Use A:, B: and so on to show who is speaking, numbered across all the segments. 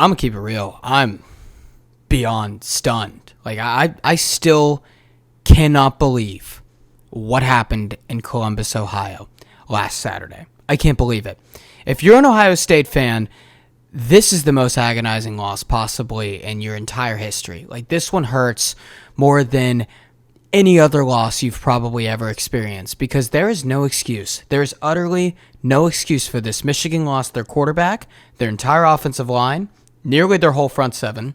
A: I'm going to keep it real. I'm beyond stunned. Like, I still cannot believe what happened in Columbus, Ohio last Saturday. I can't believe it. If you're an Ohio State fan, this is the most agonizing loss possibly in your entire history. Like, this one hurts more than any other loss you've probably ever experienced because there is no excuse. There is utterly no excuse for this. Michigan lost their quarterback, their entire offensive line, nearly their whole front seven,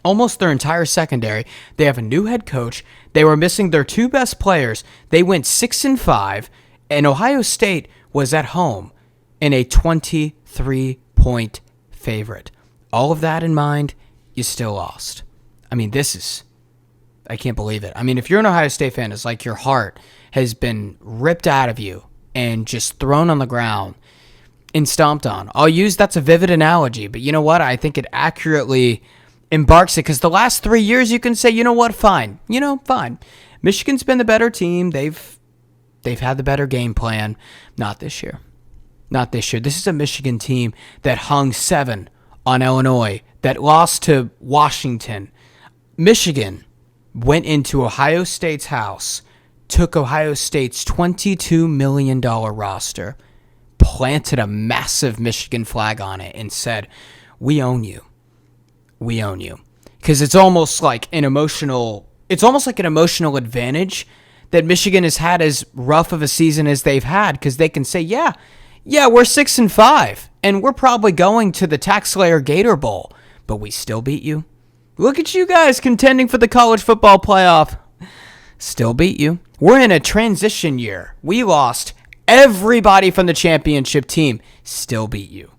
A: almost their entire secondary. They have a new head coach. They were missing their two best players. They went 6-5, and Ohio State was at home in a 23-point favorite. All of that in mind, you still lost. I mean, I can't believe it. I mean, if you're an Ohio State fan, it's like your heart has been ripped out of you and just thrown on the ground and stomped on. That's a vivid analogy, but you know what? I think it accurately embarks it because the last 3 years you can say, you know what? Fine. Fine. Michigan's been the better team. They've had the better game plan. Not this year. Not this year. This is a Michigan team that hung 7 on Illinois, that lost to Washington. Michigan went into Ohio State's house, took Ohio State's $22 million roster, planted a massive Michigan flag on it, and said, we own you. We own you. Because it's almost like an emotional advantage that Michigan has had as rough of a season as they've had, because they can say, yeah, we're 6-5, and we're probably going to the TaxSlayer Gator Bowl, but we still beat you. Look at you guys contending for the college football playoff. Still beat you. We're in a transition year. We lost everybody from the championship team. Still beat you.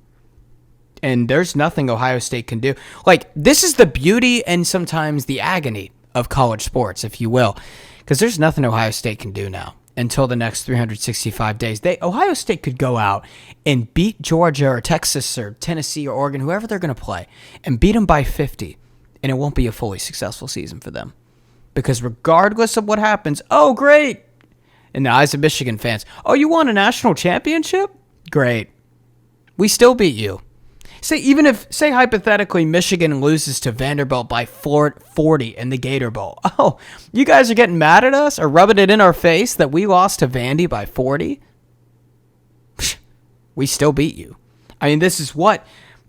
A: And there's nothing Ohio State can do. Like, this is the beauty and sometimes the agony of college sports, if you will. Because there's nothing Ohio State can do now until the next 365 days. Ohio State could go out and beat Georgia or Texas or Tennessee or Oregon, whoever they're going to play, and beat them by 50. And it won't be a fully successful season for them. Because regardless of what happens, oh, great. In the eyes of Michigan fans, oh, you won a national championship? Great. We still beat you. Say hypothetically Michigan loses to Vanderbilt by 40 in the Gator Bowl. Oh, you guys are getting mad at us or rubbing it in our face that we lost to Vandy by 40? We still beat you. I mean, this is what...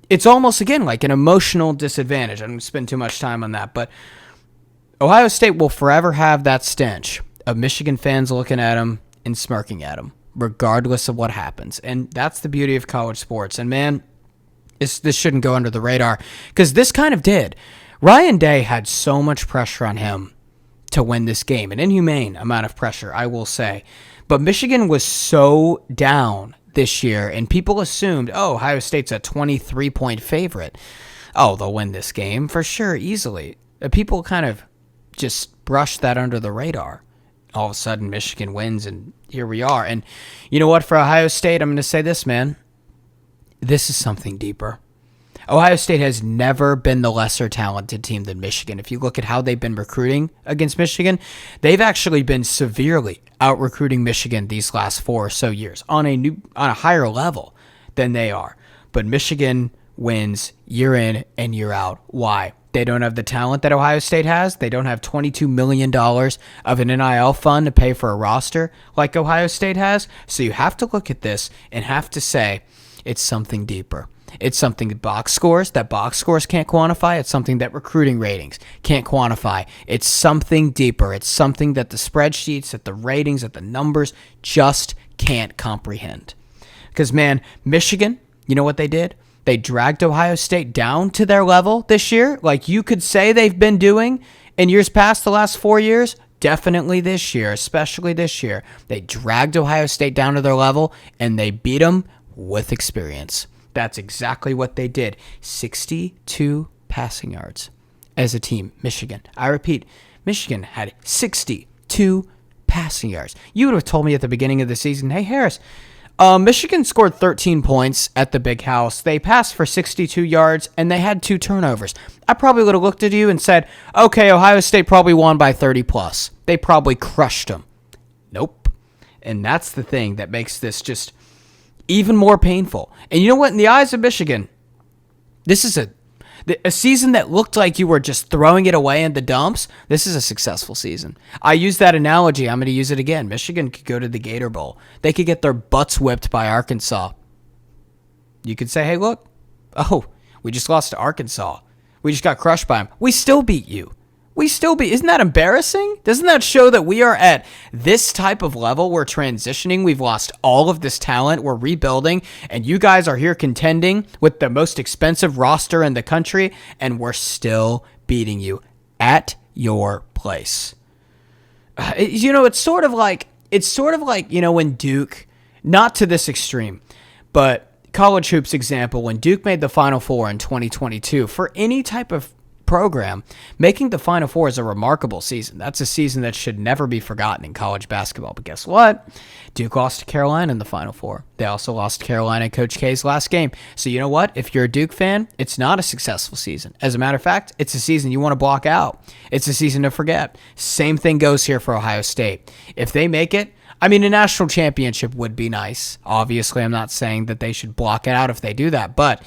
A: It's almost, again, like an emotional disadvantage. I don't spend too much time on that, but Ohio State will forever have that stench of Michigan fans looking at them and smirking at them, regardless of what happens. And that's the beauty of college sports. And, man, this shouldn't go under the radar, because this kind of did. Ryan Day had so much pressure on him to win this game, an inhumane amount of pressure, I will say. But Michigan was so down this year, and people assumed, oh, Ohio State's a 23-point favorite. Oh, they'll win this game for sure, easily. People kind of just brushed that under the radar. All of a sudden, Michigan wins, and here we are. And you know what? For Ohio State, I'm going to say this, man. This is something deeper. Ohio State has never been the lesser talented team than Michigan. If you look at how they've been recruiting against Michigan, they've actually been severely out-recruiting Michigan these last 4 or so years on a higher level than they are. But Michigan wins year in and year out. Why? They don't have the talent that Ohio State has. They don't have $22 million of an NIL fund to pay for a roster like Ohio State has. So you have to look at this and have to say it's something deeper. It's something that box scores can't quantify. It's something that recruiting ratings can't quantify. It's something deeper. It's something that the spreadsheets, that the ratings, that the numbers just can't comprehend. Because, man, Michigan, you know what they did? They dragged Ohio State down to their level this year, like you could say they've been doing in years past, the last 4 years. Definitely this year, especially this year. They dragged Ohio State down to their level, and they beat them with experience. That's exactly what they did. 62 passing yards as a team, Michigan. I repeat, Michigan had 62 passing yards. You would have told me at the beginning of the season, hey, Harris, Michigan scored 13 points at the Big House. They passed for 62 yards, and they had 2 turnovers. I probably would have looked at you and said, okay, Ohio State probably won by 30 plus. They probably crushed them. Nope. And that's the thing that makes this just even more painful. And you know what? In the eyes of Michigan, this is A season that looked like you were just throwing it away in the dumps, this is a successful season. I use that analogy. I'm going to use it again. Michigan could go to the Gator Bowl. They could get their butts whipped by Arkansas. You could say, hey, look, we just lost to Arkansas. We just got crushed by them. We still beat you. Isn't that embarrassing? Doesn't that show that we are at this type of level? We're transitioning. We've lost all of this talent. We're rebuilding. And you guys are here contending with the most expensive roster in the country. And we're still beating you at your place. It's sort of like, when Duke, not to this extreme, but college hoops example, when Duke made the Final Four in 2022, for any type of program, making the Final Four is a remarkable season. That's a season that should never be forgotten in college basketball. But guess what? Duke lost to Carolina in the Final Four. They also lost to Carolina in Coach K's last game. So you know what? If you're a Duke fan, it's not a successful season. As a matter of fact, it's a season you want to block out. It's a season to forget. Same thing goes here for Ohio State. If they make it, a national championship would be nice. Obviously, I'm not saying that they should block it out if they do that, but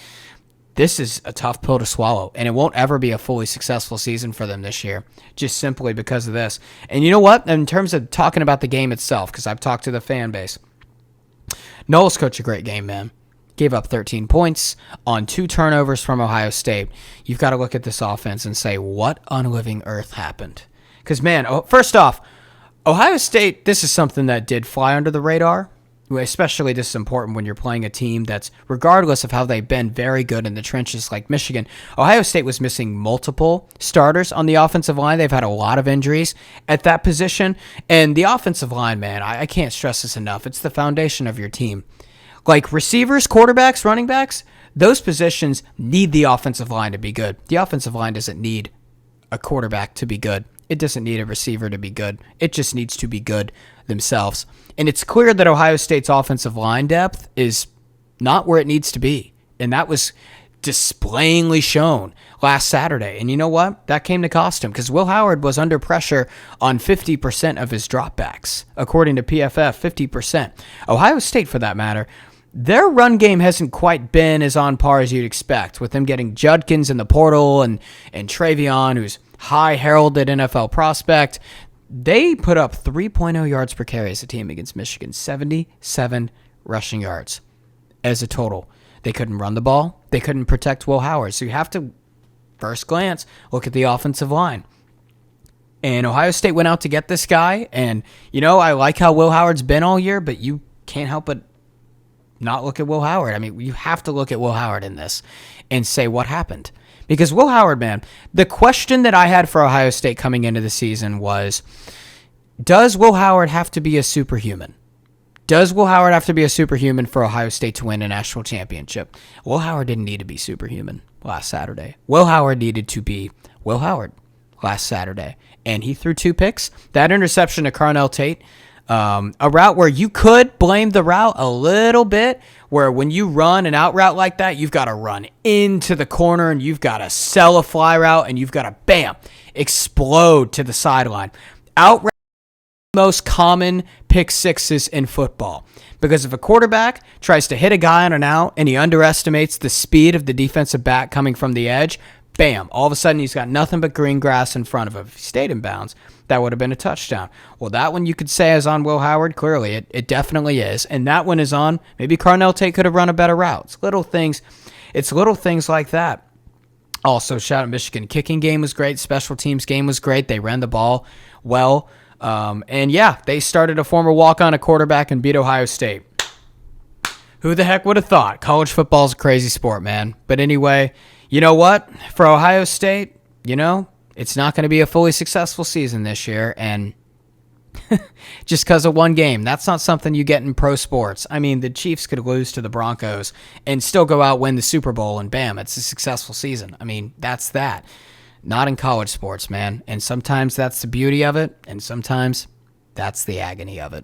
A: this is a tough pill to swallow, and it won't ever be a fully successful season for them this year, just simply because of this. And you know what? In terms of talking about the game itself, because I've talked to the fan base, Knowles coached a great game, man. Gave up 13 points on 2 turnovers from Ohio State. You've got to look at this offense and say, what on living earth happened? Because, man, first off, Ohio State, this is something that did fly under the radar. Especially this is important when you're playing a team that's, regardless of how they've been very good in the trenches like Michigan, Ohio State was missing multiple starters on the offensive line. They've had a lot of injuries at that position. And the offensive line, man, I can't stress this enough. It's the foundation of your team. Like receivers, quarterbacks, running backs, those positions need the offensive line to be good. The offensive line doesn't need a quarterback to be good. It doesn't need a receiver to be good. It just needs to be good themselves. And it's clear that Ohio State's offensive line depth is not where it needs to be. And that was displayingly shown last Saturday. And you know what? That came to cost him because Will Howard was under pressure on 50% of his dropbacks. According to PFF, 50%. Ohio State, for that matter, their run game hasn't quite been as on par as you'd expect, with them getting Judkins in the portal and Travion, who's high heralded NFL prospect. They put up 3.0 yards per carry as a team against Michigan, 77 rushing yards as a total. They couldn't run the ball. They couldn't protect Will Howard. So you have to, first glance, look at the offensive line. And Ohio State went out to get this guy. And, I like how Will Howard's been all year, but you can't help but not look at Will Howard. You have to look at Will Howard in this and say what happened. Because Will Howard, man, the question that I had for Ohio State coming into the season was, does Will Howard have to be a superhuman? Does Will Howard have to be a superhuman for Ohio State to win a national championship? Will Howard didn't need to be superhuman last Saturday. Will Howard needed to be Will Howard last Saturday. And he threw 2 picks. That interception to Carnell Tate, a route where you could blame the route a little bit, where when you run an out route like that, you've got to run into the corner and you've got to sell a fly route and you've got to, bam, explode to the sideline. Out route, most common pick sixes in football. Because if a quarterback tries to hit a guy on an out and he underestimates the speed of the defensive back coming from the edge, bam, all of a sudden he's got nothing but green grass in front of him. If he stayed in bounds, that would have been a touchdown. Well, that one you could say is on Will Howard. Clearly, it definitely is. And that one is on, maybe Carnell Tate could have run a better route. It's little things like that. Also, shout out Michigan. Kicking game was great. Special teams game was great. They ran the ball well. And yeah, they started a former walk-on at quarterback and beat Ohio State. Who the heck would have thought? College football's a crazy sport, man. But anyway, you know what? For Ohio State, it's not going to be a fully successful season this year. And just because of one game, that's not something you get in pro sports. The Chiefs could lose to the Broncos and still go out, win the Super Bowl, and bam, it's a successful season. That's that. Not in college sports, man. And sometimes that's the beauty of it, and sometimes that's the agony of it.